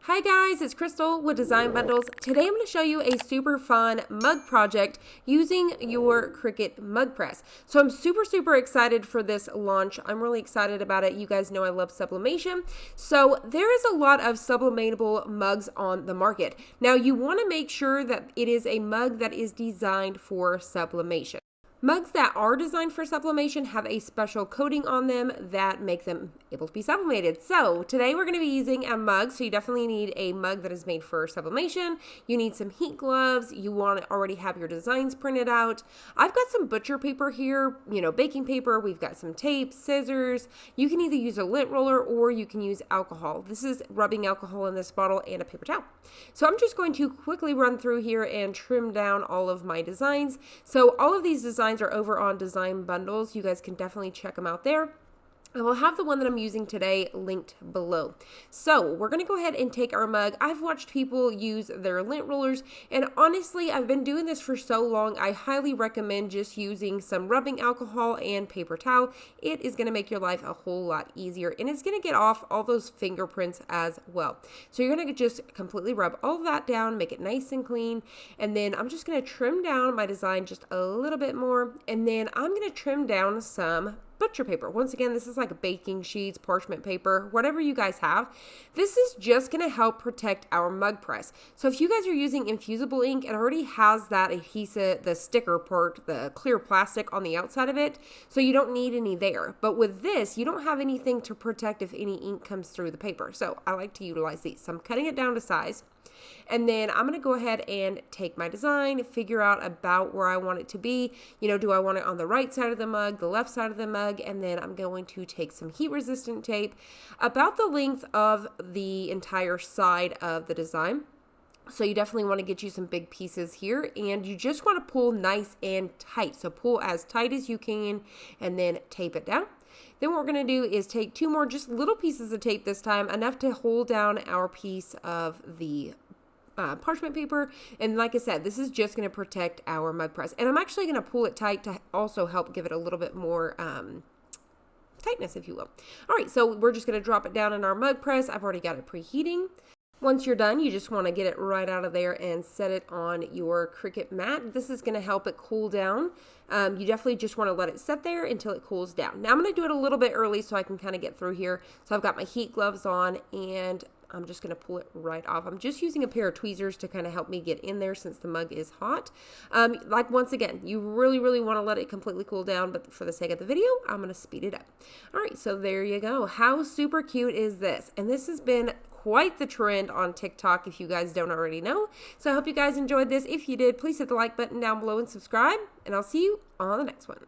Hi guys, it's Crystal with Design Bundles. Today I'm going to show you a super fun mug project using your Cricut mug press. So I'm super excited for this launch. I'm really excited about it. You guys know I love sublimation. So there is a lot of sublimatable mugs on the market. Now you want to make sure that it is a mug that is designed for sublimation. Mugs that are designed for sublimation have a special coating on them that make them able to be sublimated. So today we're going to be using a mug. So you definitely need a mug that is made for sublimation. You need some heat gloves. You want to already have your designs printed out. I've got some butcher paper here, baking paper. We've got some tape, scissors. You can either use a lint roller or you can use alcohol. This is rubbing alcohol in this bottle and a paper towel. So I'm just going to quickly run through here and trim down all of my designs. So all of these designs are over on Design Bundles. You guys can definitely check them out there. I will have the one that I'm using today linked below. So we're going to go ahead and take our mug. I've watched people use their lint rollers, and honestly, I've been doing this for so long, I highly recommend just using some rubbing alcohol and paper towel. It is going to make your life a whole lot easier, and it's going to get off all those fingerprints as well. So you're going to just completely rub all of that down, make it nice and clean, and then I'm just going to trim down my design just a little bit more, and then I'm going to trim down some butcher paper. Once again, this is like baking sheets, parchment paper, whatever you guys have. This is just going to help protect our mug press. So if you guys are using infusible ink, it already has that adhesive, the sticker part, the clear plastic on the outside of it, so you don't need any there. But with this, you don't have anything to protect if any ink comes through the paper. So I like to utilize these. So I'm cutting it down to size. And then I'm going to go ahead and take my design, figure out about where I want it to be. Do I want it on the right side of the mug, the left side of the mug? And then I'm going to take some heat resistant tape about the length of the entire side of the design. So you definitely want to get you some big pieces here, and you just want to pull nice and tight. So pull as tight as you can and then tape it down. Then what we're going to do is take two more just little pieces of tape this time, enough to hold down our piece of the parchment paper. And like I said, this is just going to protect our mug press. And I'm actually going to pull it tight to also help give it a little bit more tightness, if you will. All right, so we're just going to drop it down in our mug press. I've already got it preheating. Once you're done, you just want to get it right out of there and set it on your Cricut mat. This is going to help it cool down. You definitely just want to let it sit there until it cools down. Now I'm going to do it a little bit early so I can kind of get through here. So I've got my heat gloves on, and I'm just going to pull it right off. I'm just using a pair of tweezers to kind of help me get in there since the mug is hot. Once again, you really want to let it completely cool down, but for the sake of the video, I'm going to speed it up. All right, so there you go. How super cute is this? And this has been quite the trend on TikTok if you guys don't already know. So I hope you guys enjoyed this. If you did, please hit the like button down below and subscribe, and I'll see you on the next one.